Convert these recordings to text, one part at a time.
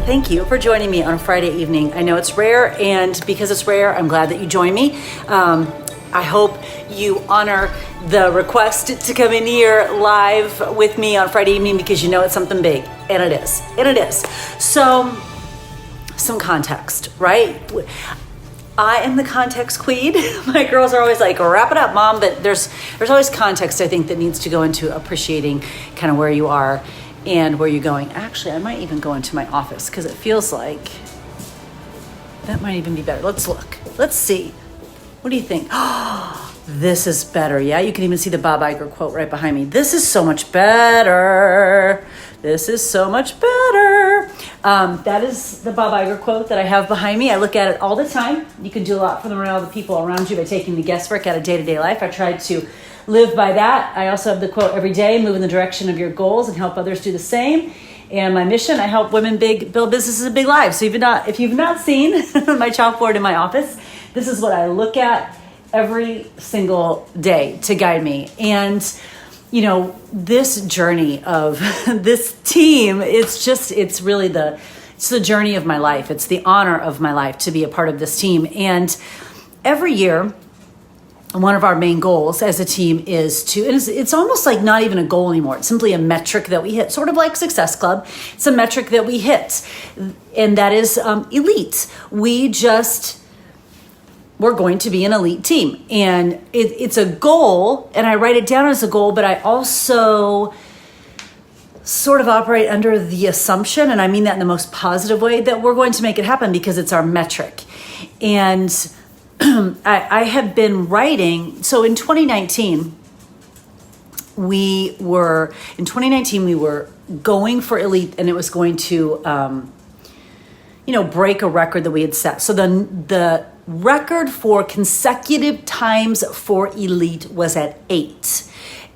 Thank you for joining me on a Friday evening. I know it's rare, and because it's rare, I'm glad that you join me. I hope you honor the request to come in here live with me on Friday evening because you know it's something big, and it is. So, some context, right? I am the context queen. My girls are always like, wrap it up, Mom, but there's always context, I think, that needs to go into appreciating kind of where you are and where you're going. Actually, I might even go into my office because it feels like that might even be better. Let's look. Let's see. What do you think? Oh, this is better. Yeah, you can even see the Bob Iger quote right behind me. This is so much better. This is so much better. That is the Bob Iger quote that I have behind me. I look at it all the time. You can do a lot for the people around you by taking the guesswork out of day-to-day life. I tried to live by that. I also have the quote, every day, move in the direction of your goals and help others do the same. And my mission, I help women build businesses and big lives. So if you've not seen my chalkboard in my office, this is what I look at every single day to guide me. And, you know, this journey of this team, it's the journey of my life. It's the honor of my life to be a part of this team. And every year, one of our main goals as a team is it's almost like not even a goal anymore. It's simply a metric that we hit, sort of like Success Club. It's a metric that we hit, and that is elite. We're going to be an elite team. And it's a goal, and I write it down as a goal, but I also sort of operate under the assumption, and I mean that in the most positive way, that we're going to make it happen because it's our metric. And I have been writing, so in 2019, we were going for elite, and it was going to, break a record that we had set. So the record for consecutive times for elite was at 8.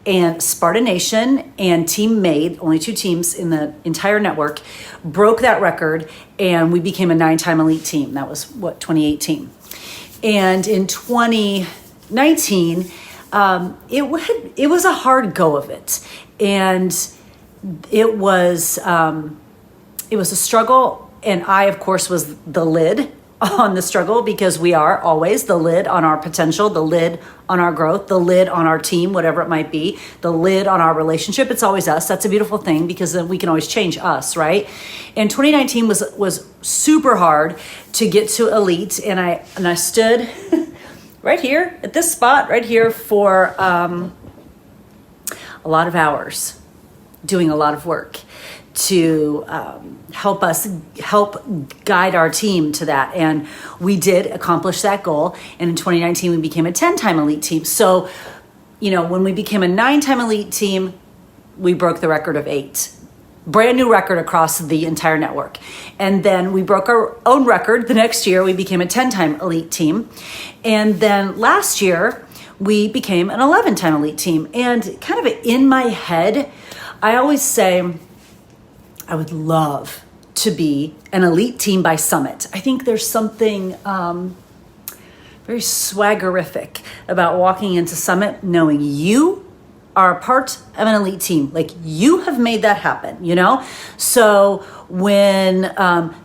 And Sparta Nation and Team Made, only 2 teams in the entire network, broke that record, and we became a 9-time elite team. That was 2018. And in 2019, it was a hard go of it, and it was a struggle. And I, of course, was the lid on the struggle because we are always the lid on our potential, the lid on our growth, the lid on our team, whatever it might be, the lid on our relationship. It's always us. That's a beautiful thing because then we can always change us, right? And 2019 was super hard to get to elite, and I stood right here at this spot right here for a lot of hours, doing a lot of work to help guide our team to that. And we did accomplish that goal. And in 2019, we became a 10-time elite team. So, when we became a 9-time elite team, we broke the record of 8. Brand new record across the entire network. And then we broke our own record the next year. We became a 10-time elite team. And then last year, we became an 11-time elite team. And kind of in my head, I always say, I would love to be an elite team by Summit. I think there's something very swaggerific about walking into Summit knowing you are a part of an elite team. Like, you have made that happen, So when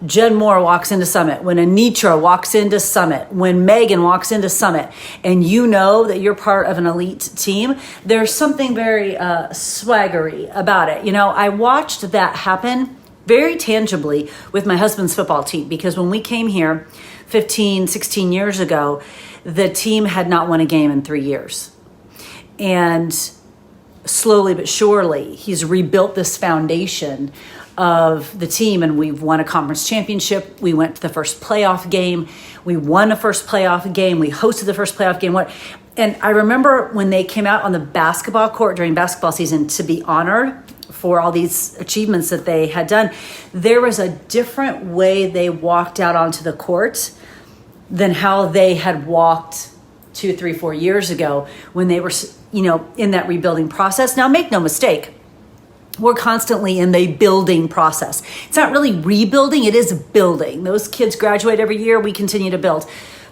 Jen Moore walks into Summit, when Anitra walks into Summit, when Megan walks into Summit, and you know that you're part of an elite team, there's something very swaggery about it. I watched that happen very tangibly with my husband's football team, because when we came here 15, 16 years ago, the team had not won a game in 3 years. And slowly but surely, he's rebuilt this foundation of the team, and we've won a conference championship. We went to the first playoff game. We won the first playoff game. We hosted the first playoff game. And I remember when they came out on the basketball court during basketball season to be honored for all these achievements that they had done, there was a different way they walked out onto the court than how they had walked 2, 3, 4 years ago when they were, in that rebuilding process. Now, make no mistake, we're constantly in the building process. It's not really rebuilding, it is building. Those kids graduate every year, we continue to build.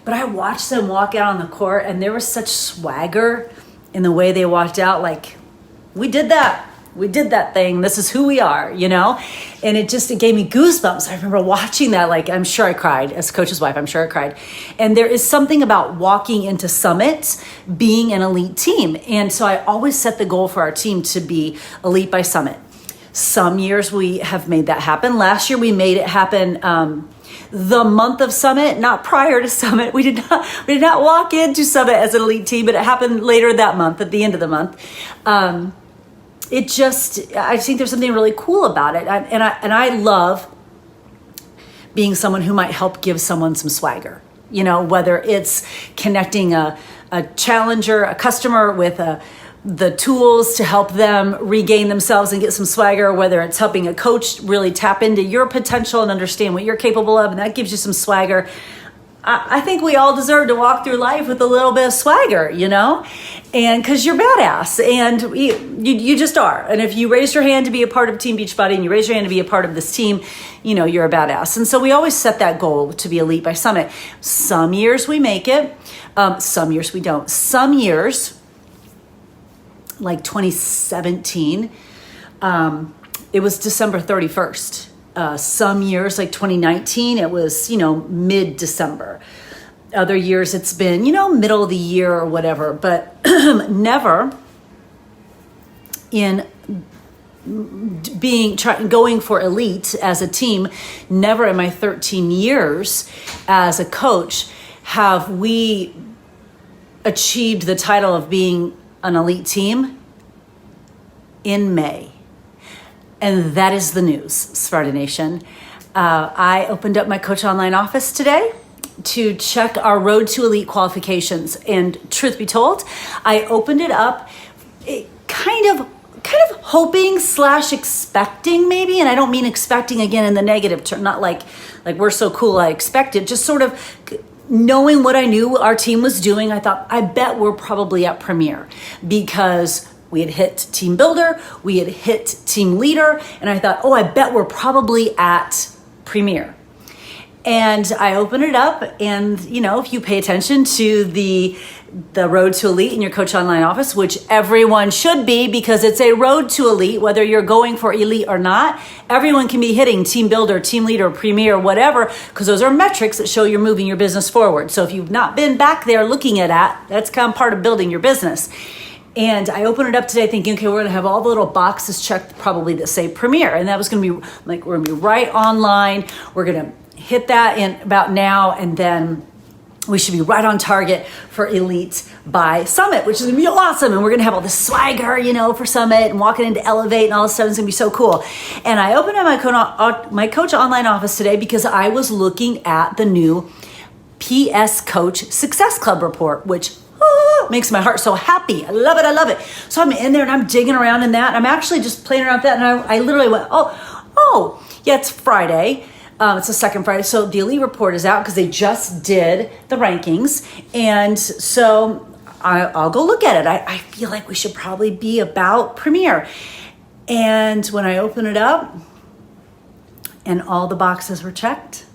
But I watched them walk out on the court, and there was such swagger in the way they walked out, like, we did that. we did that thing. This is who we are, you know? And it gave me goosebumps. I remember watching that, like, I'm sure I cried as a coach's wife. I'm sure I cried. And there is something about walking into Summit being an elite team. And so I always set the goal for our team to be elite by Summit. Some years we have made that happen. Last year we made it happen the month of Summit, not prior to Summit. We did not walk into Summit as an elite team, but it happened later that month, at the end of the month. I think there's something really cool about it. And I love being someone who might help give someone some swagger, you know, whether it's connecting a challenger, a customer with the tools to help them regain themselves and get some swagger, whether it's helping a coach really tap into your potential and understand what you're capable of, and that gives you some swagger. I think we all deserve to walk through life with a little bit of swagger, you know, and because you're badass, and you just are. And if you raise your hand to be a part of Team Beachbody and you raise your hand to be a part of this team, you know, you're a badass. And so we always set that goal to be elite by Summit. Some years we make it, some years we don't. Some years, like 2017, it was December 31st. Some years, like 2019, it was, you know, mid-December. Other years it's been, you know, middle of the year or whatever, but never in going for elite as a team, never in my 13 years as a coach have we achieved the title of being an elite team in May. And that is the news, Sparta Nation. I opened up my Coach Online office today to check our Road to Elite qualifications. And truth be told, I opened it up kind of hoping / expecting maybe, and I don't mean expecting again in the negative term, not like we're so cool I expected, just sort of knowing what I knew our team was doing. I thought, I bet we're probably at Premier, because we had hit Team Builder, we had hit Team Leader, and I thought, I bet we're probably at Premier. And I opened it up, and you know, if you pay attention to the Road to Elite in your Coach Online office, which everyone should be, because it's a road to elite, whether you're going for elite or not, everyone can be hitting Team Builder, Team Leader, Premier, whatever, because those are metrics that show you're moving your business forward. So if you've not been back there looking at that, that's kind of part of building your business. And I opened it up today thinking, okay, we're going to have all the little boxes checked probably that say Premier. And that was going to be like, we're going to be right online. We're going to hit that in about now. And then we should be right on target for Elite by Summit, which is going to be awesome. And we're going to have all this swagger, you know, for Summit, and walking into Elevate and all this stuff. It's going to be so cool. And I opened up my Coach Online office today because I was looking at the new PS Coach Success Club report, which makes my heart so happy. I love it. So I'm in there and I'm digging around in that. And I'm actually just playing around with that. And I literally went, yeah, it's Friday. It's the second Friday. So the Elite report is out because they just did the rankings. And so I'll go look at it. I feel like we should probably be about Premier. And when I open it up and all the boxes were checked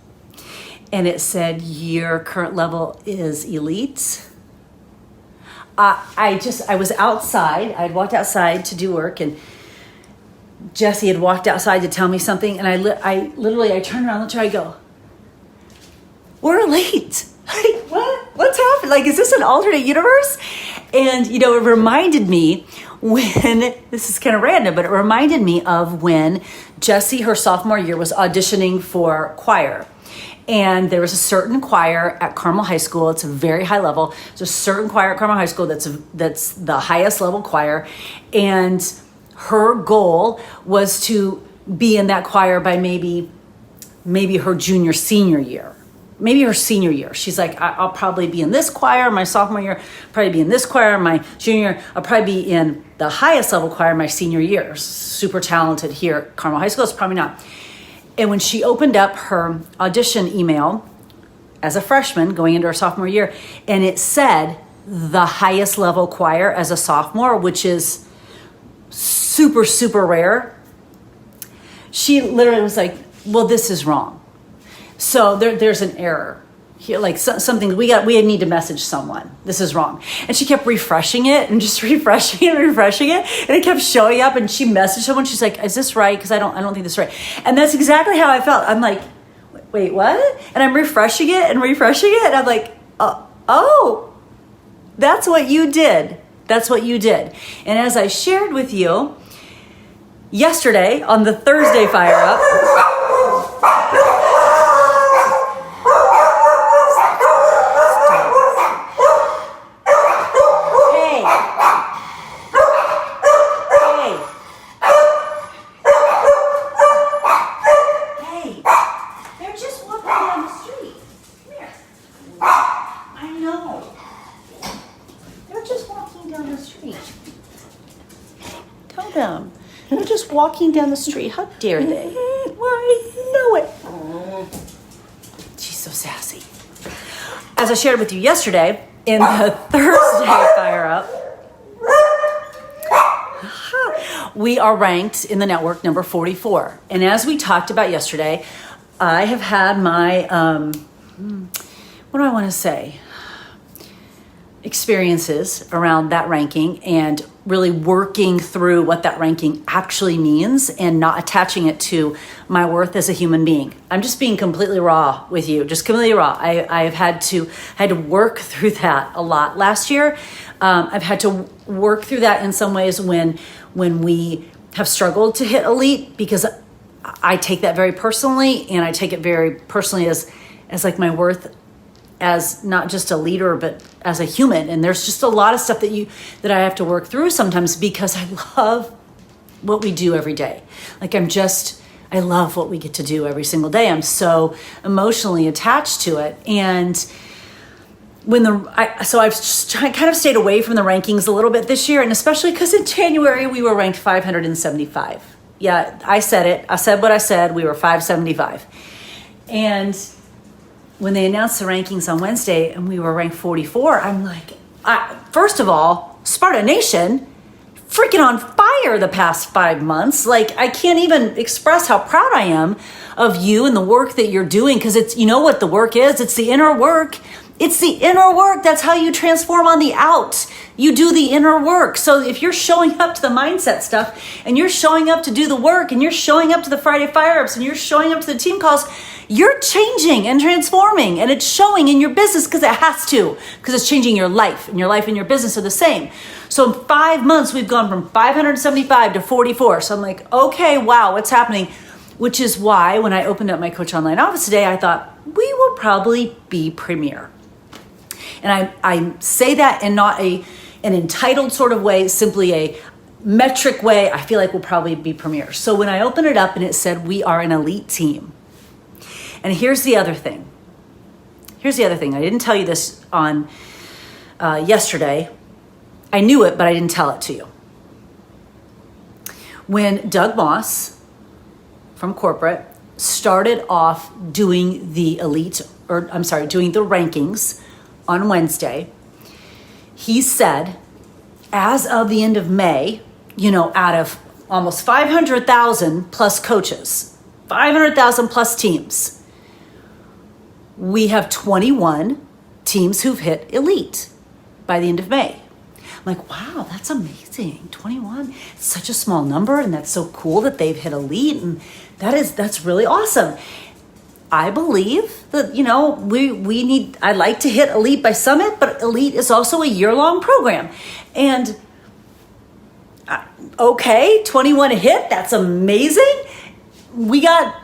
and it said your current level is Elite, I was outside. I'd walked outside to do work, and Jesse had walked outside to tell me something, and I literally turned around and I go, we're elite. Like, what's happened? Like, is this an alternate universe? And, you know, it reminded me this is kind of random, but it reminded me of when Jesse, her sophomore year, was auditioning for choir. And there was a certain choir at Carmel High School. It's a very high level. There's a certain choir at Carmel High School that's the highest level choir. And her goal was to be in that choir by maybe her senior year. Maybe her senior year. She's like, I'll probably be in this choir my sophomore year, probably be in this choir my junior year. I'll probably be in the highest level choir my senior year. Super talented here at Carmel High School. It's probably not. And when she opened up her audition email as a freshman going into her sophomore year, and it said the highest level choir as a sophomore, which is super, super rare, she literally was like, well, this is wrong. So there's an error. here, like something we need to message someone. This is wrong. And she kept refreshing it and just refreshing it, and it kept showing up. And she messaged someone. She's like, "Is this right? Because I don't think this is right." And that's exactly how I felt. I'm like, "Wait, what?" And I'm refreshing it, and I'm like, "Oh, that's what you did. That's what you did." And as I shared with you yesterday on the Thursday Fire Up. They're just walking down the street. How dare they? Why? Know it. She's so sassy. As I shared with you yesterday in the Thursday Fire Up, we are ranked in the network number 44. And as we talked about yesterday, I have had my, what do I want to say? Experiences around that ranking and really working through what that ranking actually means and not attaching it to my worth as a human being. I'm just being completely raw with you, just completely raw. I've had to work through that a lot last year. I've had to work through that in some ways when we have struggled to hit elite, because I take that very personally, and I take it very personally as like my worth as not just a leader, but as a human. And there's just a lot of stuff that I have to work through sometimes, because I love what we do every day. Like I love what we get to do every single day. I'm so emotionally attached to it. And so I've just kind of stayed away from the rankings a little bit this year, and especially because in January we were ranked 575. Yeah, I said it. I said what I said. We were 575. And when they announced the rankings on Wednesday and we were ranked 44, I'm like, first of all, Sparta Nation, freaking on fire the past 5 months. Like, I can't even express how proud I am of you and the work that you're doing, because it's, you know what the work is? It's the inner work. It's the inner work. That's how you transform on the out. You do the inner work. So if you're showing up to the mindset stuff, and you're showing up to do the work, and you're showing up to the Friday Fire Ups, and you're showing up to the team calls, you're changing and transforming, and it's showing in your business, because it has to, because it's changing your life, and your business are the same. So in 5 months, we've gone from 575 to 44. So I'm like, okay, wow, what's happening? Which is why when I opened up my Coach Online office today, I thought we will probably be premier. And I say that in not an entitled sort of way, simply a metric way. I feel like we'll probably be premier. So when I opened it up and it said we are an elite team. And here's the other thing. I didn't tell you this on yesterday. I knew it, but I didn't tell it to you. When Doug Moss from corporate started off doing the doing the rankings on Wednesday, he said, as of the end of May, out of almost 500,000 plus coaches, 500,000 plus teams, we have 21 teams who've hit elite by the end of May. I'm like, wow, that's amazing. 21. It's such a small number, and that's so cool that they've hit elite, and that's really awesome. I believe that, I'd like to hit elite by summit, but elite is also a year-long program. And okay, 21 hit, that's amazing. We got,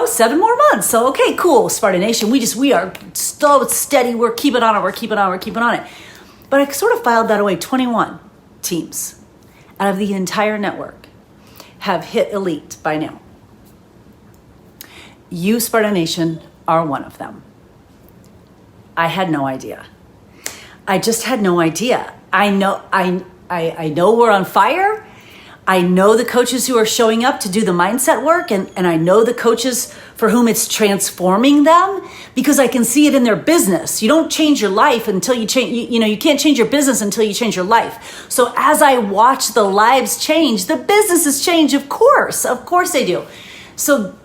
7 more months. So, okay, cool, Sparta Nation. We are so steady. We're keeping on it. But I sort of filed that away. 21 teams out of the entire network have hit elite by now. You, Sparta Nation, are one of them. I had no idea. I just had no idea. I know we're on fire. I know the coaches who are showing up to do the mindset work, and I know the coaches for whom it's transforming them, because I can see it in their business. You don't change your life until you change, you can't change your business until you change your life. So as I watch the lives change, the businesses change, of course they do. So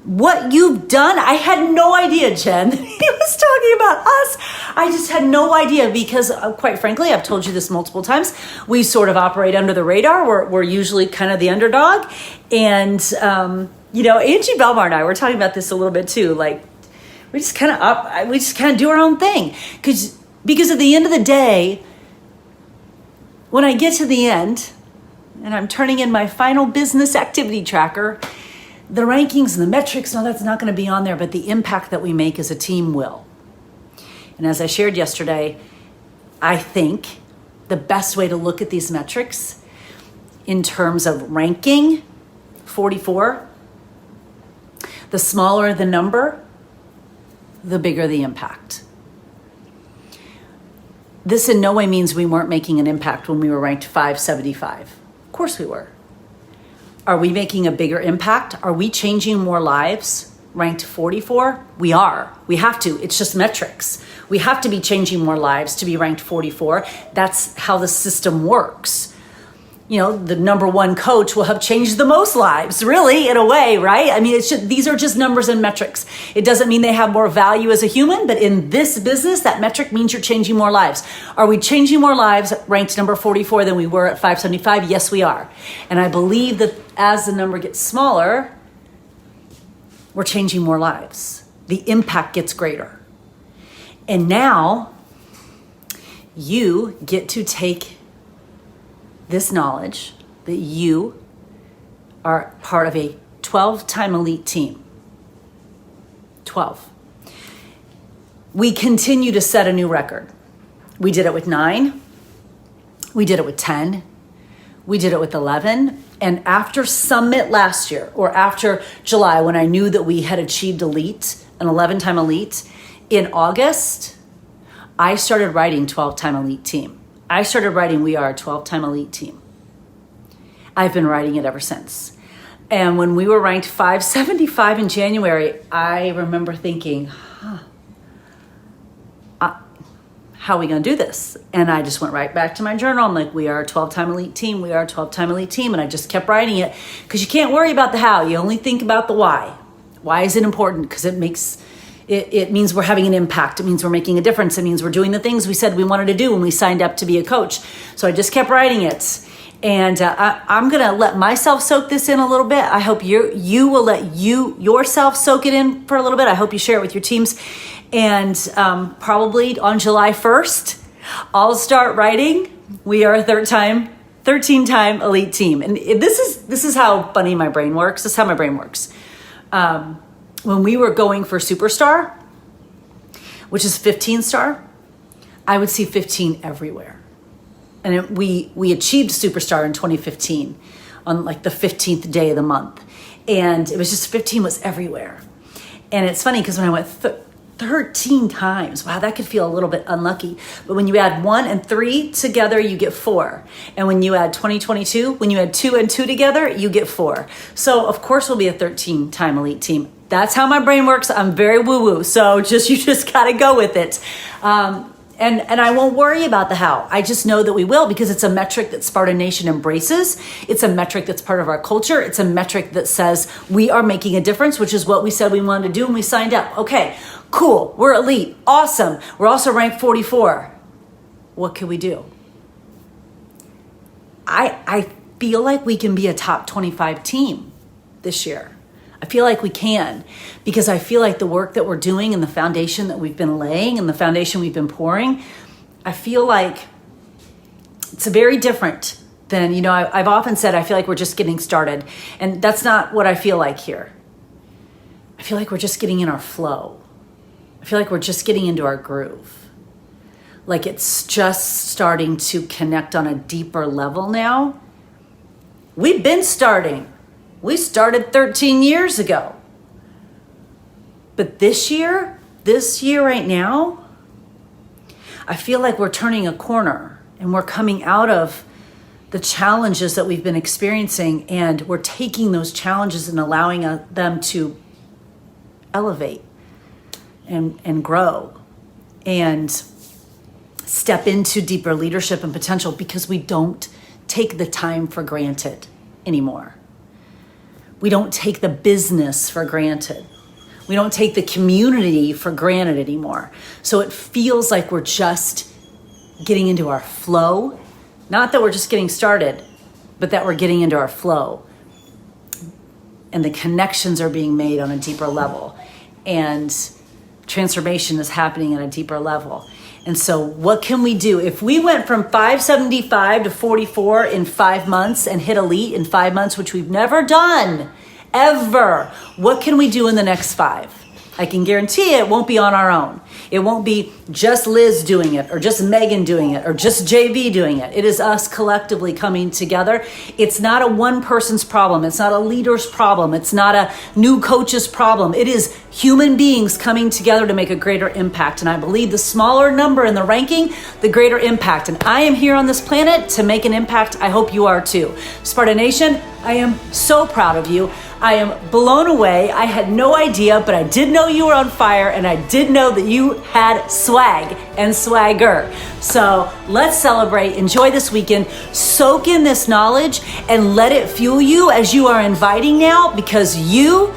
what you've done, I had no idea, Jen. He was talking about us. I just had no idea because, quite frankly, I've told you this multiple times, we sort of operate under the radar. We're usually kind of the underdog. And, Angie Belmar and I were talking about this a little bit too. Like, we just kind of do our own thing. Because at the end of the day, when I get to the end and I'm turning in my final business activity tracker, the rankings and the metrics, no, that's not going to be on there, but the impact that we make as a team will. And as I shared yesterday, I think the best way to look at these metrics in terms of ranking, 44, the smaller the number, the bigger the impact. This in no way means we weren't making an impact when we were ranked 575. Of course we were. Are we making a bigger impact? Are we changing more lives? Ranked 44? We are. We have to. It's just metrics. We have to be changing more lives to be ranked 44. That's how the system works. The number one coach will have changed the most lives, really, in a way, right? I mean, these are just numbers and metrics. It doesn't mean they have more value as a human, but in this business, that metric means you're changing more lives. Are we changing more lives ranked number 44 than we were at 575? Yes, we are. And I believe that as the number gets smaller, we're changing more lives. The impact gets greater. And now you get to take this knowledge that you are part of a 12-time elite team. 12. We continue to set a new record. We did it with 9. We did it with 10. We did it with 11. And after Summit last year, or after July, when I knew that we had achieved elite, an 11-time elite, in August, I started writing 12-time elite team. I started writing, we are a 12-time elite team. I've been writing it ever since. And when we were ranked 575 in January, I remember thinking, how are we going to do this? And I just went right back to my journal. I'm like, we are a 12-time elite team. We are a 12-time elite team. And I just kept writing it because you can't worry about the how. You only think about the why. Why is it important? Because it means we're having an impact. It means we're making a difference. It means we're doing the things we said we wanted to do when we signed up to be a coach. So I just kept writing it. And I'm going to let myself soak this in a little bit. I hope you will let yourself soak it in for a little bit. I hope you share it with your teams. And probably on July 1st, I'll start writing. We are a 13-time elite team. And this is how funny my brain works. This is how my brain works. When we were going for Superstar, which is 15-star, I would see 15 everywhere. And we achieved Superstar in 2015 on like the 15th day of the month. And it was just 15 was everywhere. And it's funny because when I went 13 times, wow, that could feel a little bit unlucky. But when you add 1 and 3 together, you get 4. And when you add 2022, when you add 2 and 2 together, you get 4. So of course we'll be a 13-time elite team. That's how my brain works. I'm very woo-woo. So you just got to go with it. And I won't worry about the how. I just know that we will because it's a metric that Sparta Nation embraces. It's a metric that's part of our culture. It's a metric that says we are making a difference, which is what we said we wanted to do when we signed up. Okay, cool. We're elite. Awesome. We're also ranked 44. What can we do? I feel like we can be a top 25 team this year. I feel like we can because I feel like the work that we're doing and the foundation that we've been laying and the foundation we've been pouring, I feel like it's very different than, I've often said I feel like we're just getting started. And that's not what I feel like here. I feel like we're just getting in our flow. I feel like we're just getting into our groove. Like it's just starting to connect on a deeper level now. We've been starting. We started 13 years ago. But this year right now, I feel like we're turning a corner and we're coming out of the challenges that we've been experiencing and we're taking those challenges and allowing them to elevate and grow and step into deeper leadership and potential because we don't take the time for granted anymore. We don't take the business for granted. We don't take the community for granted anymore. So it feels like we're just getting into our flow. Not that we're just getting started, but that we're getting into our flow. And the connections are being made on a deeper level. And transformation is happening at a deeper level. And so what can we do? If we went from 575 to 44 in 5 months and hit elite in 5 months, which we've never done, ever, what can we do in the next 5? I can guarantee it won't be on our own. It won't be just Liz doing it or just Megan doing it or just JV doing it. It is us collectively coming together. It's not a one person's problem. It's not a leader's problem. It's not a new coach's problem. It is human beings coming together to make a greater impact. And I believe the smaller number in the ranking, the greater impact. And I am here on this planet to make an impact. I hope you are too. Sparta Nation, I am so proud of you. I am blown away. I had no idea, but I did know you were on fire, and I did know that you had swag and swagger. So let's celebrate, enjoy this weekend, soak in this knowledge, and let it fuel you as you are inviting now, because you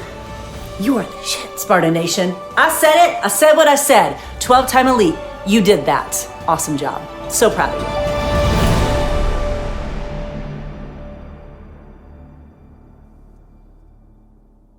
are the shit, Sparta Nation. I said it. I said what I said. 12-time elite. You did that. Awesome job. So proud of you.